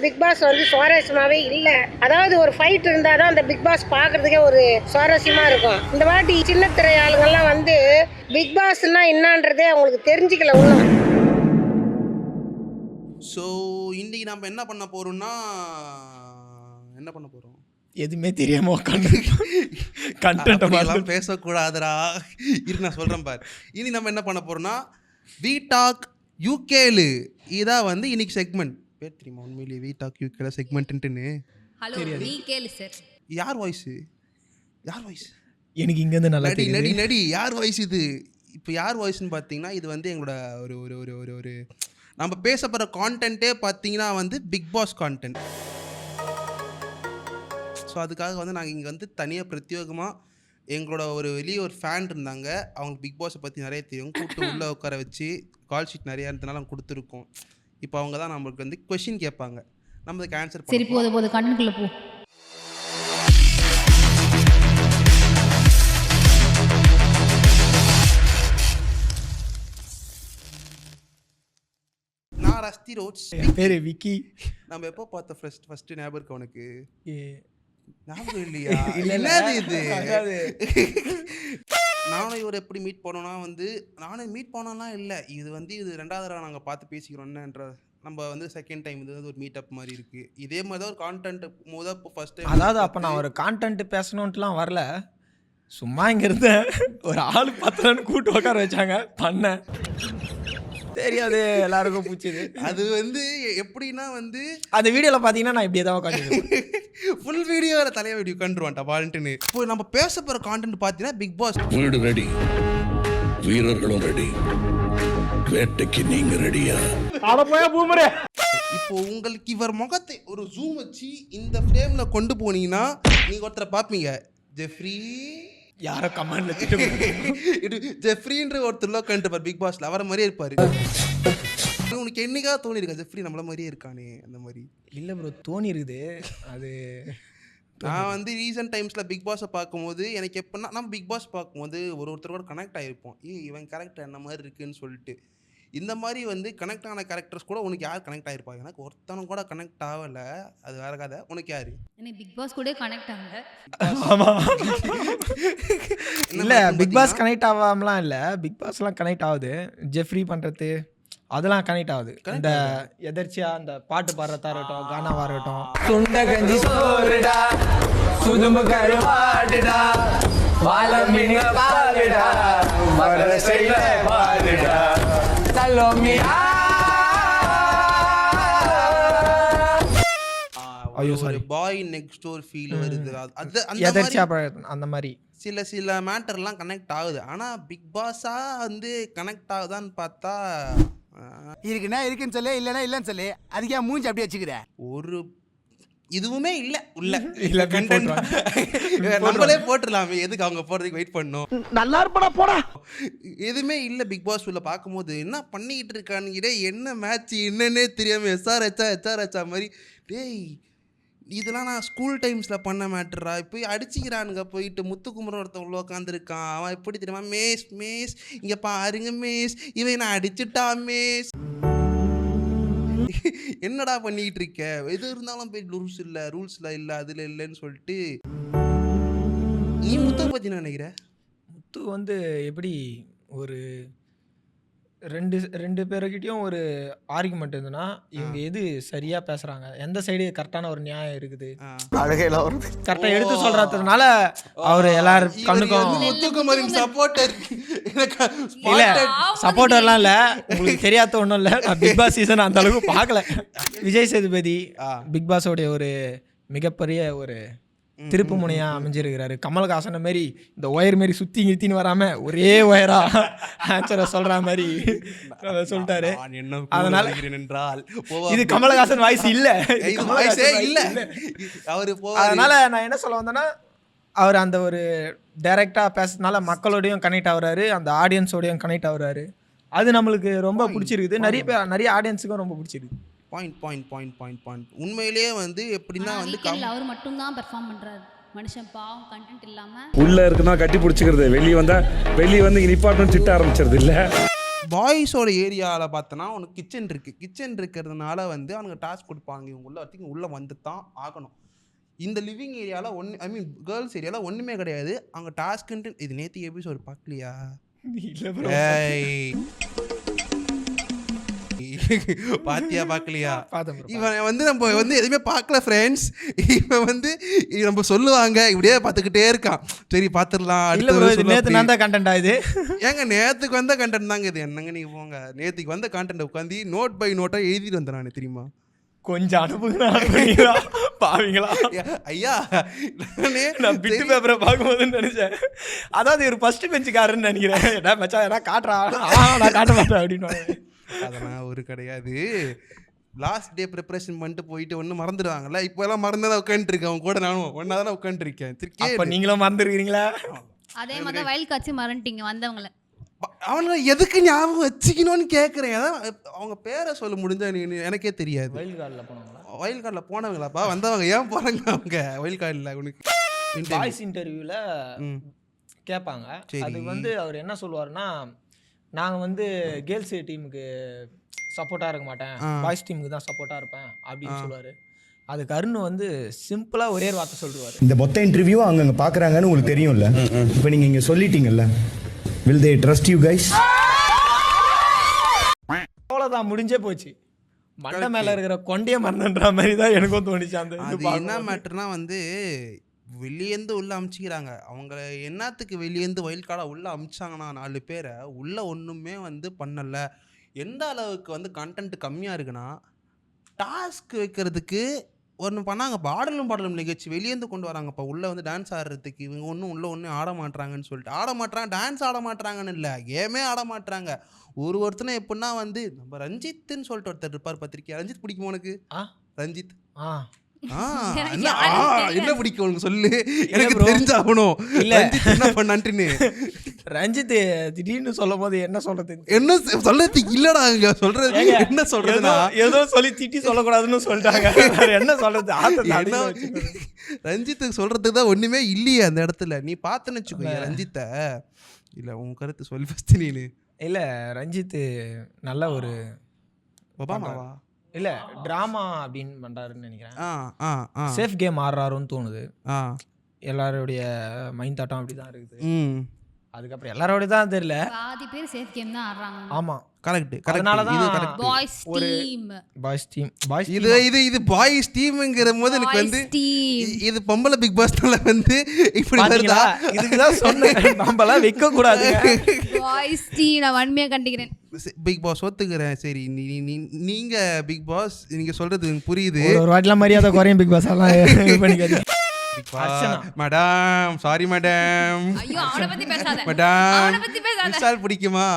Big pass வந்து சுவாரஸ்யமாவே இல்ல. அதாவது ஒரு ஃபைட் இருந்தாதான் அந்த பிக் பாஸ் பாக்குறதுக்கே ஒரு சுவாரஸ்யமா இருக்கும். இந்த வாட்டி சின்ன திரை ஆளுங்கெல்லாம் வந்து பிக் பாஸ்னா என்னன்றதே அவங்களுக்கு தெரிஞ்சுக்கல ஒன்றும். ஸோ இன்னைக்கு நம்ம என்ன பண்ண போறோம்னா எதுவுமே தெரியாம கண்டென்ட் பேசக்கூடாதுடா. இரு நான் சொல்றேன் பார். இனி நம்ம என்ன பண்ண போறோம்னா வி டாக் யூகேலு இதான் வந்து இன்னைக்கு செக்மெண்ட். பேர் தெரியுமா உண்மையிலேயே வி டாக் யூகேல செக்மெண்ட்டுன்னு? ஹலோ நீ கேளு சார். யார் வாய்ஸ் எனக்கு இங்கேருந்து நல்லா நடி யார் வாய்ஸ் இது? இப்போ யார் வாய்ஸ்ன்னு பார்த்தீங்கன்னா இது வந்து எங்களோட ஒரு ஒரு ஒரு ஒரு ஒரு நம்ம பேச போகிற கான்டென்ட்டே பார்த்தீங்கன்னா வந்து பிக் பாஸ் கான்டென்ட். ஸோ அதுக்காக வந்து நாங்கள் இங்கே வந்து தனியாக பிரத்யேகமாக எங்களோட வெளியே ஒரு ஃபேன் இருந்தாங்க. அவங்களுக்கு பிக் பாஸை பற்றி நிறைய தெரியும். கூப்பிட்டு உள்ளே உட்கார வச்சு கால் ஷீட் நிறையா இருந்தனால கொடுத்துருக்கோம். இப்போ அவங்க தான் நம்மளுக்கு வந்து கொஷின் கேட்பாங்க, நம்ம அதுக்கு ஆன்சர் சரி போது கண்ணுக்குள்ளே போ. நான் ரஸ்தி ரோட்ஸ். பேரு விக்கி. நம்ம எப்போ பார்த்த ஃபர்ஸ்ட் ஞாபகம் இருக்கு உனக்கு? ஞாபகம் இல்லையா? இல்ல இது நானும் இவர் எப்படி மீட் பண்ணோன்னா வந்து நானும் மீட் பண்ணோம்லாம் இல்லை. இது வந்து இது 2வது தடவை நாங்கள் பார்த்து பேசிக்கிறோம்ன்ற நம்ம வந்து செகண்ட் டைம் இது வந்து ஒரு மீட் அப் மாதிரி இருக்குது. இதே மாதிரி தான் ஒரு கான்டென்ட் போது இப்போ ஃபர்ஸ்ட் டைம். அதாவது அப்போ நான் ஒரு கான்டென்ட் பேசணுன்ட்டுலாம் வரல, சும்மா இங்கே இருந்தேன். ஒரு ஆள் 10 கூட்டு உட்கார வச்சாங்க, பண்ணேன். தெரியாது எல்லாருக்கும் பிடிச்சது. அது வந்து எப்படின்னா வந்து அந்த வீடியோவில் பார்த்தீங்கன்னா நான் இப்படியே தான் உட்காந்து ஃபுல் வீடியோவில் தலையை வீடியோ உட்காந்துருவான்ட்டா வாலண்ட்டுன்னு. இப்போ நம்ம பேச போகிற கான்டென்ட் பார்த்தீங்கன்னா பிக் பாஸ். வீடு ரெடி, வீரர்களும் ரெடி, வேட்டைக்கு நீங்க ரெடியா? இப்போ உங்களுக்கு இவர் முகத்தை ஒரு ஜூம் வச்சு இந்த ஃப்ரேம்ல கொண்டு போனீங்கன்னா நீங்க ஒருத்தரை பார்ப்பீங்க, ஜெஃப்ரி. யாரோ கமெண்ட்ல திட்டு ஜெஃப்ரின்ற ஒருத்தர் உட்காந்துருப்பார் பிக் பாஸ்ல, அவரை மாதிரியே இருப்பாரு. உனக்கு என்னைக்கா தோணி இருக்கா ஜெஃப்ரி நம்மள மாதிரியே இருக்கானே அந்த மாதிரி? இல்லை ப்ரோ, தோணி இருக்குது. அது நான் வந்து ரீசன்ட் டைம்ஸில் பிக் பாஸை பார்க்கும்போது எனக்கு எப்படின்னா நம்ம பிக் பாஸ் பார்க்கும்போது ஒருத்தரோட கனெக்ட் ஆகிருப்போம். இவன் கேரக்டர் என்ன மாதிரி இருக்குன்னு சொல்லிட்டு. இந்த மாதிரி வந்து கனெக்ட் ஆன கேரக்டர்ஸ் கூட உனக்கு யார் கனெக்ட் ஆகிருப்பாங்க? எனக்கு ஒருத்தனும் கூட கனெக்ட் ஆகலை, அது வேற கதை. உனக்கு யாரு? எனக்கு பிக் பாஸ் கூட கனெக்ட் ஆகல. ஆமாம், இல்லை பிக் பாஸ் கனெக்ட் ஆகாமலாம் இல்லை, பிக் பாஸ்லாம் கனெக்ட் ஆகுது. ஜெஃப்ரி பண்ணுறது அதெல்லாம் கனெக்ட் ஆகுது. இந்த எதர்ச்சியாக அந்த பாட்டு பாடுறதா இருக்கட்டும், கானாவாக இருக்கட்டும். சுண்ட கஞ்சி சோறுடா, சுதும்பு கருவாடுடா, வாழமீன் பாலுடா, மரண செய்ய பாலுடா, தலோமியா. ஐயோ sorry, bye next door feel வருது. அது எதர்ச்சியாக அந்த மாதிரி சில மேட்டர்லாம் கனெக்ட் ஆகுது. ஆனால் பிக் பாஸாக வந்து கனெக்ட் ஆகுதான்னு பார்த்தா இருக்குன்னா இருக்குன்னு சொல்லு, இல்லைன்னா இல்லைன்னு சொல்லு. அதுக்கே மூஞ்சி அப்படியே வச்சுக்கிற. ஒரு இதுவுமே இல்லை உள்ள இல்லை, கண்டென்ட் நம்மளே போட்டுடலாமே, எதுக்கு அவங்க போடுறதுக்கு வெயிட் பண்ணோம்? நல்லா இருப்படா போடா. எதுவுமே இல்லை பிக் பாஸ் உள்ள பார்க்கும்போது. என்ன பண்ணிக்கிட்டு இருக்கானுங்கிட்டே, என்ன மேட்ச் என்னன்னே தெரியாமல் எஸ்ஆர்ஹெச்சா மாதிரி. டேய் இதெல்லாம் நான் ஸ்கூல் டைம்ஸில் பண்ண மேட்டரா? போய் அடிச்சிக்கிறானுங்க. போயிட்டு முத்துக்குமரன் ஒருத்தன் உள்ள உட்காந்துருக்கான். அவன் எப்படி தெரியுமா, மேஸ் இங்கே பாருங்க மேஸ், இவன் என்ன அடிச்சுட்டா மேஸ். என்னடா பண்ணிக்கிட்டு இருக்க? எது இருந்தாலும் போய் ரூல்ஸில் இல்லை அதில் இல்லைன்னு சொல்லிட்டு. நீ முத்தை பற்றி நினைக்கிற? முத்து வந்து எப்படி ஒரு ரெண்டு பேருக்கிட்டையும் ஒரு ஆர்குமெண்ட் இருந்ததுன்னா இவங்க எது சரியாக பேசுகிறாங்க, எந்த சைடு கரெக்டான ஒரு நியாயம் இருக்குது, அழகையெல்லாம் வருது கரெக்டாக எடுத்து சொல்கிறதுனால அவர் எல்லாரும் கண்ணுக்கும். முத்துக்குமரின் சப்போர்ட்டர் இல்லை, சப்போர்ட்டர்லாம் இல்லை, உங்களுக்கு தெரியாத ஒன்றும் இல்லை. நான் பிக் பாஸ் சீசன் அந்த அளவுக்கு பார்க்கல. விஜய் சேதுபதி பிக் பாஸோடைய ஒரு மிகப்பெரிய ஒரு திருப்பு முனையா அமைஞ்சிருக்கிறாரு. கமல்ஹாசனை மாரி இந்த ஒயர் மாரி சுற்றி நிறுத்தின்னு வராமல் ஒரே ஒயரா ஆன்சரை சொல்கிற மாதிரி சொல்லிட்டாரு. அதனால இது கமல்ஹாசன் வாய்ஸ் இல்லை, அதனால நான் என்ன சொல்ல வந்தேன்னா, அவர் அந்த ஒரு டைரக்டாக பேசுறதுனால மக்களோடையும் கனெக்ட் ஆகுறாரு, அந்த ஆடியன்ஸோடையும் கனெக்ட் ஆகுறாரு. அது நம்மளுக்கு ரொம்ப பிடிச்சிருக்குது. நிறைய ஆடியன்ஸுக்கும் ரொம்ப பிடிச்சிருக்கு. பாயிண்ட் உண்மையிலேயே வந்து எப்படின்னா வந்து அவர் மட்டும் தான் பெர்ஃபார்ம் பண்றாரு. மனுஷன் பாவம், கண்டென்ட் இல்லாம உள்ள இருக்குன்னா கட்டி பிடிச்சிக்கிறது, வெளியே வந்து நிப்பாட்டணும் திட்ட ஆரம்பிச்சிருது. இல்லை பாய்ஸோட ஏரியாவில் பார்த்தோன்னா உனக்கு கிச்சன் இருக்குது. கிச்சன் இருக்கிறதுனால வந்து அவனுக்கு டாஸ்க் கொடுப்பாங்க, இவங்க உள்ள வரத்துக்கு உள்ளே வந்து தான் ஆகணும். இந்த லிவிங் ஏரியாவில் ஐ மீன் கேர்ள்ஸ் ஏரியாவில் ஒன்றுமே கிடையாது. அவங்க டாஸ்க்குன்ட்டு இது நேற்று எபிசோடு பார்க்கலையா? பாத்தியா பார்க்கலையா? இவன் வந்து நம்ம வந்து எதுவுமே பார்க்கல ஃப்ரெண்ட்ஸ். இவன் வந்து நம்ம சொல்லுவாங்க இப்படியே பார்த்துக்கிட்டே இருக்கான். சரி பார்த்துடலாம். நேற்று நான் தான் கண்டென்ட் ஆகுது. ஏங்க நேற்றுக்கு வந்த கண்டென்ட் தாங்க இது. என்னங்க நீங்கள் போங்க. நேற்றுக்கு வந்த கண்டென்ட் உட்காந்து நோட் பை நோட்டாக எழுதிட்டு வந்தேன் நான், தெரியுமா? கொஞ்சம் அனுப்புங்களா பாவீங்களா? ஐயா நான் பிட்டு பேப்பரை பார்க்கும்போதுன்னு நினைச்சேன். அதாவது ஒரு ஃபர்ஸ்ட் பெஞ்சுக்காரன்னு நினைக்கிறேன். என்ன மச்சான் என்ன காட்டுறா? நான் காட்ட மாட்டேன் அப்படின்னு. அதெல்லாம் ஒரு கிடையாது. லாஸ்ட் டே ப்ரிப்பரேஷன் பண்ணிட்டு போயிட்டு ஒன்று மறந்துடுவாங்கல்ல. இப்போ எல்லாம் மறந்துதான் உட்காந்துருக்கேன். அவன் கூட நானும் ஒன்றா தானே உட்காந்துருக்கேன். இப்போ நீங்களும் மறந்துருக்கீங்களா? அதே மாதிரி தான் வயல் காட்சி மறந்துட்டீங்க வந்தவங்கள. அவனை எதுக்கு ஞாபகம் வச்சுக்கணும்னு கேட்குறேன். அதான் அவங்க பேரை சொல்ல முடிஞ்சா எனக்கே தெரியாது. வயல் கார்டில் போனவங்களா? வயல் கார்டில் போனவங்களாப்பா? வந்தவங்க ஏன் போகிறாங்க அவங்க வயல் கார்டில்? உனக்கு வாய்ஸ் இன்டர்வியூவில் கேட்பாங்க. அது வந்து அவர் என்ன சொல்லுவாருன்னா, நாங்கள் வந்து கேர்ள்ஸ் டீமுக்கு சப்போர்ட்டாக இருக்க மாட்டேன், பாய்ஸ் டீமுக்கு தான் சப்போர்ட்டாக இருப்பேன் அப்படின்னு சொல்லுவார். அதுக்கு அருண் வந்து சிம்பிளாக ஒரே வார்த்தை சொல்லுவார். இந்த மொத்த இன்டர்வியூ அங்கே பார்க்குறாங்கன்னு உங்களுக்கு தெரியும்ல. இப்போ நீங்கள் இங்கே சொல்லிட்டீங்கல்ல, will they trust you guys? அவ்வளோதான், முடிஞ்சே போச்சு. மண்டை மேலே இருக்கிற கொண்டையே மறந்துன்ற மாதிரி தான் எனக்கும் தோணுச்சு. அந்த என்ன மேட்டர்னா வந்து வெளியேந்து உள்ளே அமுச்சிக்கிறாங்க. அவங்க என்னத்துக்கு வெளியேந்து வயல் கார்டாக உள்ளே அமுச்சாங்கன்னா 4 பேரை உள்ளே ஒன்றுமே வந்து பண்ணலை. எந்த அளவுக்கு வந்து கண்டென்ட் கம்மியாக இருக்குன்னா, டாஸ்க் வைக்கிறதுக்கு ஒன்று பண்ணாங்க. பாடலும் நிகழ்ச்சி வெளியேந்து கொண்டு வராங்கப்பா. உள்ளே வந்து டான்ஸ் ஆடுறதுக்கு இவங்க ஒன்றும் ஆட மாட்டாங்கன்னு சொல்லிட்டு ஆட மாட்டாங்க. டான்ஸ் ஆட மாட்டாங்கன்னு இல்லை, கேமே ஆட மாட்டாங்க. ஒருத்தனை எப்படின்னா வந்து நம்ம ரஞ்சித்துன்னு சொல்லிட்டு ஒருத்தர் இருப்பார் பத்திரிக்கை. ரஞ்சித் பிடிக்குமா உனக்கு? ரஞ்சித் என்ன பிடிக்கும் உனக்கு சொல்லு, எனக்கு தெரிஞ்சாகணும். என்ன பண்ணான்ட்டுன்னு ரஞ்சித் திடீர்னு சொல்லும் போது என்ன சொல்றது, என்ன சொல்றதுக்கு இல்லடா. இங்க சொல்றது என்ன சொல்றதுன்னா, ஏதோ சொல்லி திட்டி சொல்லக்கூடாதுன்னு சொல்லிட்டாங்க. என்ன சொல்றது? ரஞ்சித்துக்கு சொல்றதுக்கு தான் ஒண்ணுமே இல்லையே அந்த இடத்துல. நீ பார்த்தன்னு வச்சுக்கோ ரஞ்சித்தை. இல்ல உன் கருத்து சொல்லி ஃபர்ஸ்ட். நீனு இல்ல ரஞ்சித் நல்ல ஒரு ஒபாமாவா இல்ல டிராமா அப்படின்னு பண்றாருன்னு நினைக்கிறேன். சேஃப் கேம் ஆடுறாருன்னு தோணுது. எல்லாருடைய மைண்ட் தாட்டம் அப்படிதான் இருக்குது. அதுக்கப்புறம் எல்லாரோட தான் தெரியல, பாதி பேர் சேஃப் கேம் தான் ஆடுறாங்க. ஆமா கரெக்ட். அதனால தான் பாய்ஸ் இது பாய்ஸ் டீம்ங்கற போது எனக்கு வந்து இது பொம்பளை பிக் பாஸ்னால வந்து இப்படி வருதா? இதுக்கு தான் சொன்னேன் நம்மள வைக்க கூடாது. பாய்ஸ் டீம் நான் வன்மையா கண்டிக்கிறேன். பிக் பாஸ் ஒத்துக்கிறேன். சரி நீங்க பிக் பாஸ் நீங்க சொல்றது எனக்கு புரியுது. ஒரு வாட்டிலாம் மரியாதை குறையும் பிக் பாஸ் எல்லாம் பண்ணிக்காதீங்க. Madam sorry madam. ஐயோ அவனை பத்தி பேசாத. மேடம் விஷால் பிடிக்குமா?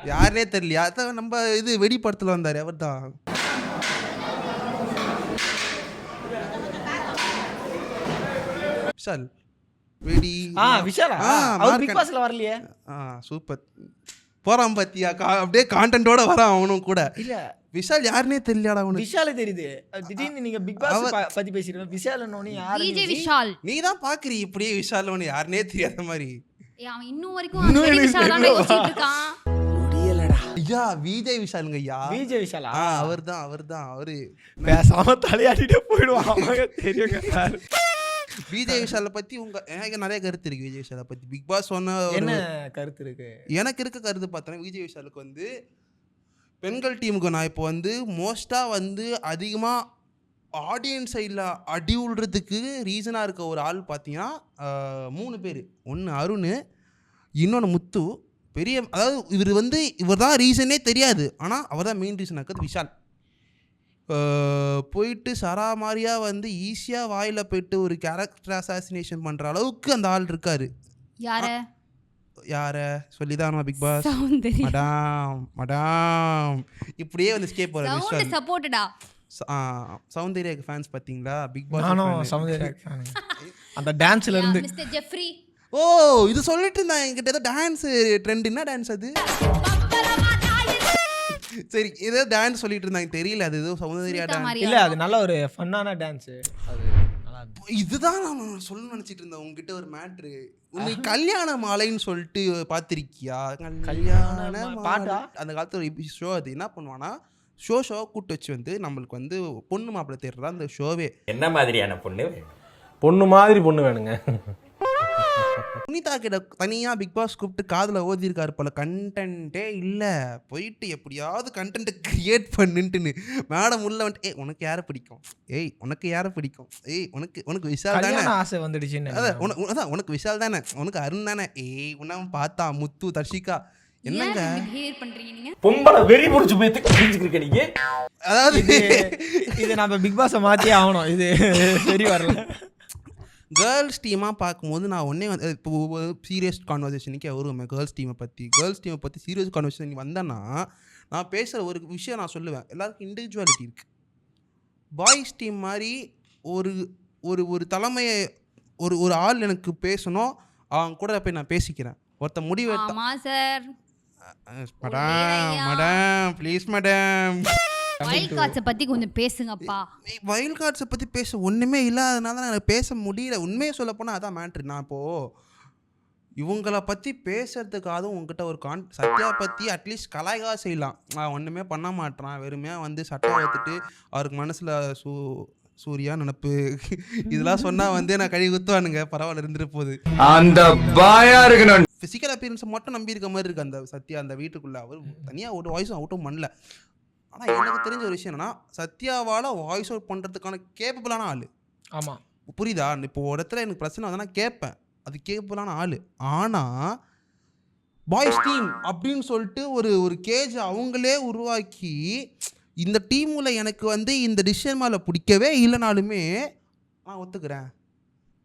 யாருனே தெரியலையா? அதான் நம்ம இது வெடி படத்துல வந்தாரு அவர் தான். விஷால் வெடி. விஷாலா? அவர் பிக் பாஸ்ல வரலையே. சூப்பர் போறான் பாத்தியா? அப்படியே கான்டென்ட்டோட வரான் அவனும் கூட. இல்ல விஷால் யாருனே தெரியலடா உனக்கு. விஷால் தெரியுது. திடீர்னு நீங்க பிக் பாஸ் பத்தி பேசிறீங்க. விஷால் என்னோனே யாரு? விஜய் விஷால். நீ தான் பாக்குறீ இப்படியே விஷால் ஒன்னு யாருனே தெரியாத மாதிரி. அவன் இன்னும் வரைக்கும் அந்த விஷால் தான் யோசிச்சிட்டு இருக்கான். முடியலடா. ஐயா விஜய் விஷாலுங்க ஐயா. விஜய் விஷாலா? அவர்தான் அவரு பேசாம தலையாடிட்டே போயிடுவாங்க. தெரியுங்க விஜய் விஷாலை பத்தி எனக்கு நிறைய கருத்து இருக்கு. விஜய் விஷாலை பத்தி பிக் பாஸ் சொன்ன என்ன கருத்து இருக்கு? எனக்கு இருக்க கருத்து பார்த்தோன்னா விஜய் விஷாலுக்கு வந்து பெண்கள் டீமுக்கு நான் இப்போ வந்து மோஸ்ட்டாக வந்து அதிகமாக ஆடியன்ஸ் சைடில் அடி விடுறதுக்கு ரீசனாக இருக்க ஒரு ஆள் பார்த்தீங்கன்னா 3 பேர். ஒன்று அருண், இன்னொன்று முத்து. பெரிய அதாவது இவர் தான் ரீசனே தெரியாது, ஆனால் அவர் தான் மெயின் ரீசனாக இருக்கிறது. விஷால் போயிட்டு சராமாரியாக வந்து ஈஸியாக வாயில் போயிட்டு ஒரு கேரக்டர் அசாசினேஷன் பண்ணுற அளவுக்கு அந்த ஆள் இருக்கார். யார சொல்லிதான் பிக் பாஸ் மடாம் இப்படியே வந்து ஸ்கேப் வர விஷால் சப்போர்ட்டடா. சௌந்தர்யாக்கு ஃபேன்ஸ் பாத்தீங்களா? பிக் பாஸ் நானும் சௌந்தர்யாக்கு ஃபேன். அந்த டான்ஸ்ல இருந்து மிஸ்டர் ஜெஃப்ரி. ஓ இது சொல்லிட்டு இருந்தான் என்கிட்ட. ஏதோ டான்ஸ் ட்ரெண்ட். என்ன டான்ஸ் அது? சரி ஏதோ டான்ஸ் சொல்லிட்டு இருந்தாங்க, தெரியல அது ஏதோ சௌந்தர்யா டான்ஸ் இல்ல. அது நல்ல ஒரு ஃபன்னான டான்ஸ். அது நல்லா இதுதான் நான் சொல்ல நினச்சிட்டு இருந்தேன் உங்ககிட்ட ஒரு மேட்ரு. உன்னை கல்யாண மாலைன்னு சொல்லிட்டு பார்த்துருக்கியா? கல்யாண பாட்டா? அந்த காலத்துல ஒரு ஷோ. அது என்ன பண்ணுவானா, ஷோவை கூப்பிட்டு வச்சு வந்து நம்மளுக்கு வந்து பொண்ணு மாப்பிள்ளை தேடுறதா அந்த ஷோவே. என்ன மாதிரியான பொண்ணு? பொண்ணு மாதிரி பொண்ணு வேணுங்க. புனிதா கிட்ட தனியாக பிக் பாஸ் கூப்பிட்டு காதில் ஓதிருக்காரு போல. கண்டென்ட்டே இல்லை, போயிட்டு எப்படியாவது கண்டென்ட்டை கிரியேட் பண்ணுன்ட்டுன்னு மேடம் உள்ள வந்துட்டு உனக்கு யாரை பிடிக்கும், உனக்கு யாரை பிடிக்கும், உனக்கு விஷால் தானே ஆசை வந்துடுச்சுன்னு. அதான் உனக்கு விஷால் தானே, உனக்கு அருண் தானே, உன்ன பார்த்தா முத்து தர்ஷிகா என்னங்க பொம்பளை வெறி பிடிச்சி போய் புரிஞ்சுக்கிறீங்க நீங்க. அதாவது இது நம்ம பிக் பாஸை மாற்றியே ஆகணும். இது சரி வரல. கேர்ள்ஸ் டீமாக பார்க்கும்போது நான் ஒன்றே வந்து இப்போ சீரியஸ் கான்வர்சேஷனுக்கே வருவேன். கேர்ள்ஸ் டீமை பற்றி சீரியஸ் கான்வர்சேஷன் வந்தேன்னா நான் பேசுகிற ஒரு விஷயம் நான் சொல்லுவேன். எல்லாருக்கும் இண்டிவிஜுவாலிட்டி இருக்குது. பாய்ஸ் டீம் மாதிரி ஒரு ஒரு ஒரு தலைமையை ஒரு ஆள் எனக்கு பேசணும், அவங்க கூட போய் நான் பேசிக்கிறேன். ஒருத்த முடிவு மேடம் ப்ளீஸ் மேடம் வைல்ட் கார்ட்ஸை பற்றி கொஞ்சம் பேசுங்கப்பா. வைல்ட் கார்ட்ஸை பற்றி பேச ஒன்றுமே இல்லாதனால தான் எனக்கு பேச முடியல. உண்மையை சொல்ல போனால் அதான் மேட்ரு. நான் இப்போது இவங்கள பற்றி பேசுறதுக்காக உங்ககிட்ட ஒரு சத்யா பற்றி அட்லீஸ்ட் கலாய்கா செய்யலாம். ஒன்றுமே பண்ண மாட்டேறான், வெறுமையாக வந்து சட்டை வைத்துட்டு அவருக்கு மனசில் சூர்யா நினப்பு இதெல்லாம் சொன்னால் வந்து நான் கழுவி குத்துவானுங்க. பரவாயில்ல இருந்துட்டு போகுது. அந்த பாயா இருக்கணும். ஃபிசிக்கல் அப்பியரன்ஸை மட்டும் நம்பி இருக்க மாதிரி இருக்குது அந்த சத்யா. அந்த வீட்டுக்குள்ளே அவர் தனியாக ஒரு வாய்ஸும் அவுட்டும் பண்ணல. ஆனால் எனக்கு தெரிஞ்ச ஒரு விஷயம் என்னன்னா, சத்யாவால் வாய்ஸ் அவுட் பண்ணுறதுக்கான கேப்பபிளான ஆள். ஆமாம், புரியுதா? இப்போ ஒரு இடத்துல எனக்கு பிரச்சனை வந்தா கேட்பேன், அது கேப்பபிளான ஆள். ஆனால் பாய்ஸ் டீம் அப்படின்னு சொல்லிட்டு ஒரு கேஜ் அவங்களே உருவாக்கி இந்த டீமில் எனக்கு வந்து இந்த டிசிஷன் மேலே பிடிக்கவே இல்லைனாலுமே நான் ஒத்துக்கிறேன்,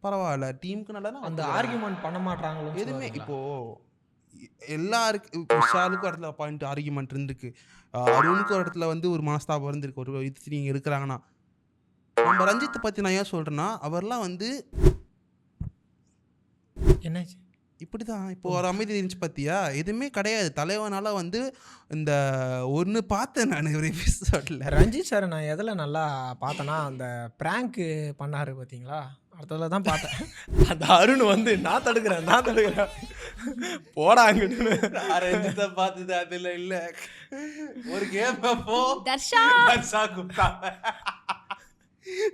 பரவாயில்ல டீமுக்கு நல்லா அந்த ஆர்கியூமெண்ட் பண்ண மாட்டாங்களோ எதுவுமே. இப்போது எல்லாருக்கும் விஷாலுக்கும் இடத்துல பாயிண்ட் ஆர்கியூமெண்ட் இருந்திருக்கு, அருணுக்கும் ஒரு இடத்துல வந்து ஒரு மனஸ்தாபம் இருந்திருக்கு. ஒரு இது நீங்கள் இருக்கிறாங்கன்னா நம்ம ரஞ்சித்தை பற்றி நான் ஏன் சொல்கிறேன்னா, அவர்லாம் வந்து என்னாச்சு இப்படி தான் இப்போ ஒரு அமைதி இருந்துச்சு பார்த்தியா, எதுவுமே கிடையாது. தலைவனால் வந்து இந்த ஒன்று பார்த்தேன் நான் ஒரு எபிசோடில். ரஞ்சித் சார் நான் எதில் நல்லா பார்த்தேன்னா, அந்த ப்ராங்க்கு பண்ணார் பார்த்தீங்களா, அடுத்ததில் தான் பார்த்தேன். அந்த அருண் வந்து நான் தடுக்கிறேன் போடாங்கன்னு ரஞ்சித்தை பார்த்தது அதில் இல்லை. ஒரு கேம் அப்போ தர்ஷா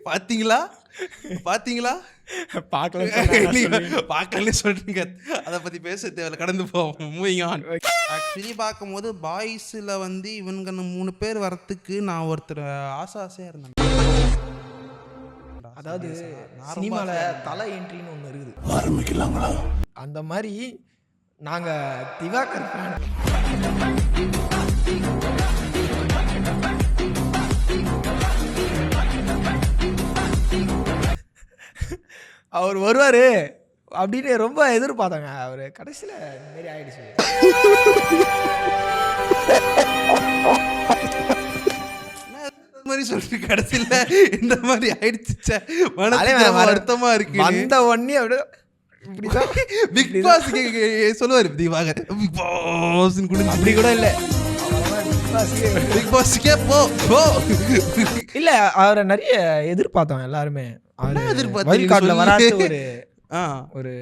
பார்த்தீங்களா பார்க்கலன்னு சொல்றீங்க. அதை பற்றி பேச தேவையில்ல, கடந்து போவோம். Moving on. ஆக்சுவலி பார்க்கும்போது பாய்ஸில் வந்து இவனுங்க 3 பேர் வரத்துக்கு நான் ஒருத்தர் ஆசையாக இருந்தேன். அதாவது சினிமாவில் தலை என்ட்ரின்னு ஒன்று இருக்குது, ஆரம்பிக்கலாங்களா? அந்த மாதிரி நாங்கள் திவாகர் ஃபேன். அவர் வருவார் அப்படின்னு ரொம்ப எதிர்பார்த்தாங்க. அவர் கடைசியில் இந்த மாதிரி ஆயிடுச்சு. மாதிரி சொல்லிட்டு கடைசியில் இந்த மாதிரி ஆயிடுச்சு. வருத்தமா இருக்கு. அந்த ஒன்னே அப்படியே இப்படிதான் பிக் பாஸ் சொல்லுவார் திவாகர் பிக் பாஸ் அப்படி கூட இல்லை. பிக் பாஸ்க்கே போ இல்ல, அவரை நிறைய எதிர்பார்த்தோம் எல்லாருமே. ஒரு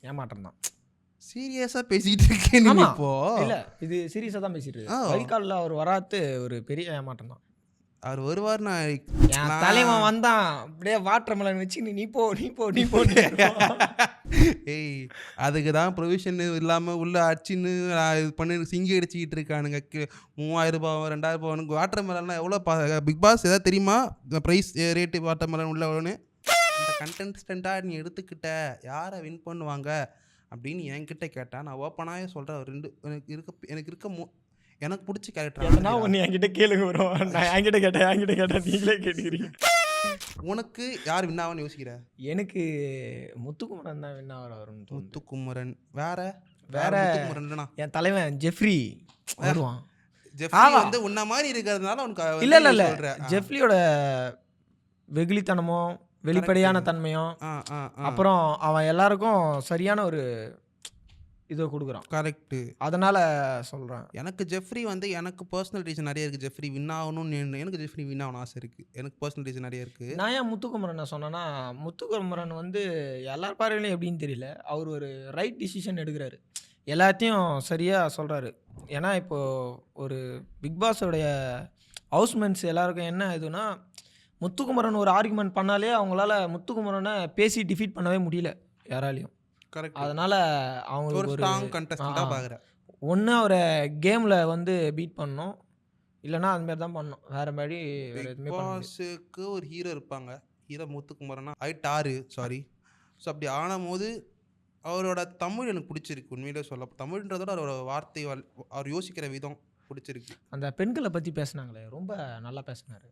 ஏமாற்றம் தான். சீரியஸா பேசிட்டு இருக்கேன் இப்போ. இல்ல, இது சீரியஸா தான் பேசிட்டு இருக்கேன். வைல்ட் கார்டுல அவர் வராது ஒரு பெரிய ஏமாற்றம் தான். அவர் வருவார். நான் தலைவன் வந்தான் அப்படியே வாட்டர் மெலன் வச்சு நீ போ ஏய், அதுக்கு தான் ப்ரொவிஷன் இல்லாமல் உள்ள அடிச்சுன்னு இது பண்ணி சிங்கி அடிச்சுக்கிட்டு இருக்கானுங்க. 3000 ரூபாய் 2000 ரூபாய் வாட்டர் மெலன்லாம் எவ்வளோ பிக் பாஸ் ஏதாவது தெரியுமா ப்ரைஸ் ரேட்டு வாட்டர் மெலன் உள்ளவனு? இந்த கண்டென்ஸ்டண்ட்டாக நீ எடுத்துக்கிட்ட யாரை வின் பண்ணுவாங்க அப்படின்னு என்கிட்ட கேட்டேன். நான் ஓப்பனாகவே சொல்கிறேன், எனக்கு இருக்க எனக்கு பிடிச்ச கேரக்டர் ஒன்று என்கிட்ட கேளுங்க வரும். நான் என்கிட்ட கேட்டேன் நீங்களே கேட்டுக்கிறீங்க. உனக்கு யார் வின்னாவன்னு யோசிக்கிற? எனக்கு முத்துக்குமரன் தான் வின்னாவர வரும். முத்துக்குமரன் வேற முத்துக்குமரன் என் தலைவன் ஜெஃப்ரி வருவான். ஜெஃப்ரி வந்து உன்ன மாதிரி இருக்கிறதுனால உனக்கு இல்லை ஜெஃப்ரியோட வெகுளித்தனமோ வெளிப்படையான தன்மையும், அப்புறம் அவன் எல்லாருக்கும் சரியான ஒரு இதை கொடுக்குறான். கரெக்டு. அதனால் சொல்கிறேன். எனக்கு ஜெஃப்ரி வந்து எனக்கு பர்சனல் ரீசன் நிறைய இருக்குது. ஜெஃப்ரி வின் ஆகணும்னு எனக்கு ஜெஃப்ரி வின் ஆகணும் ஆசை இருக்குது. எனக்கு பர்சனல் ரீசன் நிறைய இருக்குது. நான் ஏன் முத்துக்குமரனை சொன்னேன்னா, முத்துக்குமரன் வந்து எல்லார் பார்வையிலும் எப்படின்னு தெரியல, அவர் ஒரு ரைட் டிசிஷன் எடுக்கிறாரு, எல்லாத்தையும் சரியாக சொல்கிறாரு. ஏன்னா இப்போது ஒரு பிக் பாஸோடைய ஹவுஸ்மெண்ட்ஸ் எல்லாருக்கும் என்ன இதுனா, முத்துக்குமரன் ஒரு ஆர்குமெண்ட் பண்ணாலே அவங்களால முத்துக்குமரனை பேசி டிஃபீட் பண்ணவே முடியல யாராலையும். கரெக்ட். அதனால் ஒரு அவங்களுக்கு ஒரு ஸ்ட்ராங் கண்டஸ்டண்டாக பார்க்குறேன். ஒன்று அவரை கேமில் வந்து பீட் பண்ணணும், இல்லைன்னா அதுமாரி தான் பண்ணணும். வேறு மாதிரி வேறு எதுவுமே பண்ண முடியாது. பாஸுக்கு ஒரு ஹீரோ இருப்பாங்க. ஹீரோ முத்துக்குமரனா ஆயிட்டாரு, சாரி. ஸோ அப்படி ஆனபோது அவரோட தமிழ் எனக்கு பிடிச்சிருக்கு. உண்மையிலே சொல்ல தமிழ்ன்றதோட அவரோட வார்த்தை அவர் யோசிக்கிற விதம் பிடிச்சிருக்கு. அந்த பெண்களை பற்றி பேசுனாங்களே, ரொம்ப நல்லா பேசினாரு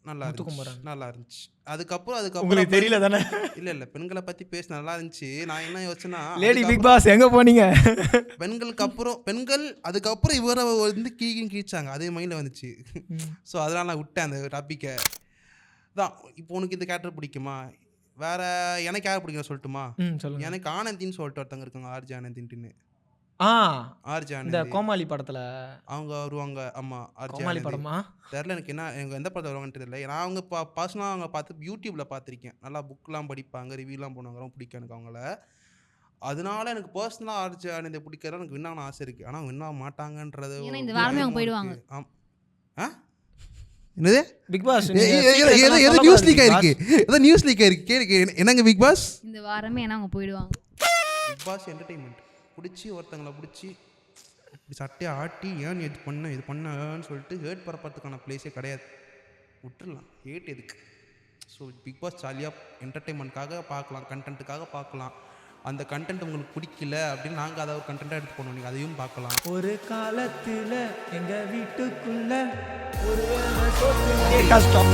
நல்லா முத்துக்குமரன். இருந்துச்சு, நல்லா இருந்துச்சு. அதுக்கப்புறம் உங்களுக்கு தெரியல தானே? இல்லை பெண்களை பற்றி பேச நல்லா இருந்துச்சு. நான் என்ன யோசிச்சேன்னா, லேடி பிக் பாஸ் எங்கே போனீங்க? பெண்கள் அதுக்கப்புறம் இவரை வந்து கீழ்ச்சாங்க, அதே மைண்டில் வந்துச்சு. ஸோ அதனால் நான் விட்டேன் அந்த டாப்பிக்கை தான். இப்போ உனக்கு இந்த கேரக்டர் பிடிக்குமா? வேற எனக்கு யார் பிடிக்கும் சொல்லட்டுமா? சொல்லுங்க. எனக்கு ஆனந்தின்னு சொல்லிட்டு ஒருத்தவங்க இருக்காங்க, ஆர்ஜி ஆனந்தின்ட்டுன்னு. இந்த ஆர்ஜி ஆனந்தி கோமாளி படத்தில் அவங்க வருவாங்க. ஆமாம், ஆர்ஜி கோமாளி ஆனந்தி. படமா? தெரில எனக்கு எந்த படத்தில் வருவாங்கன்னு தெரியல. நான் அவங்க பர்சனலாக அவங்க பார்த்து யூடியூப்பில் பார்த்துருக்கேன். நல்லா புக்கெலாம் படிப்பாங்க, ரிவ்யூலாம் பண்ணுவாங்க. ரொம்ப பிடிக்கும் எனக்கு அவங்கள. அதனால எனக்கு பர்சனலாக ஆர்ஜி ஆனந்தி பிடிக்கிறதா எனக்கு வின் ஆகணும் ஆசை இருக்குது. ஆனால் வின் ஆக மாட்டாங்கன்றது ஏன்னா இந்த வாரமே அவங்க போயிடுவாங்க. என்னது பிக் பாஸ் எது நியூஸ் லீக் ஆயிருக்கு? ஏதோ நியூஸ் லீக் ஆயிருக்கு. கேளுக்கு என்னங்க பிக் பாஸ்? இந்த வாரமே ஏன்னா அவங்க போயிடுவாங்க. பிக் பாஸ் என்டர்டெயின்மெண்ட் பிடிச்சி ஒருத்தங்களை பிடிச்சி இப்படி சட்டையை ஆட்டி ஏன் இது பண்ணன்னு சொல்லிட்டு ஹேட் பரப்புறதுக்கான பிளேஸே கிடையாது. விட்டுடலாம், ஹேட் எதுக்கு? ஸோ பிக் பாஸ் ஜாலியாக என்டர்டெயின்மெண்ட்காக பார்க்கலாம், கண்டென்ட்டுக்காக பார்க்கலாம். அந்த கண்டென்ட் உங்களுக்கு பிடிக்கல அப்படின்னு நாங்கள் அதை ஒரு கண்டென்ட்டாக எடுத்து போனோம், நீங்கள் அதையும் பார்க்கலாம். ஒரு காலத்தில் எங்கள் வீட்டுக்குள்ள ஒரு கஷ்டம்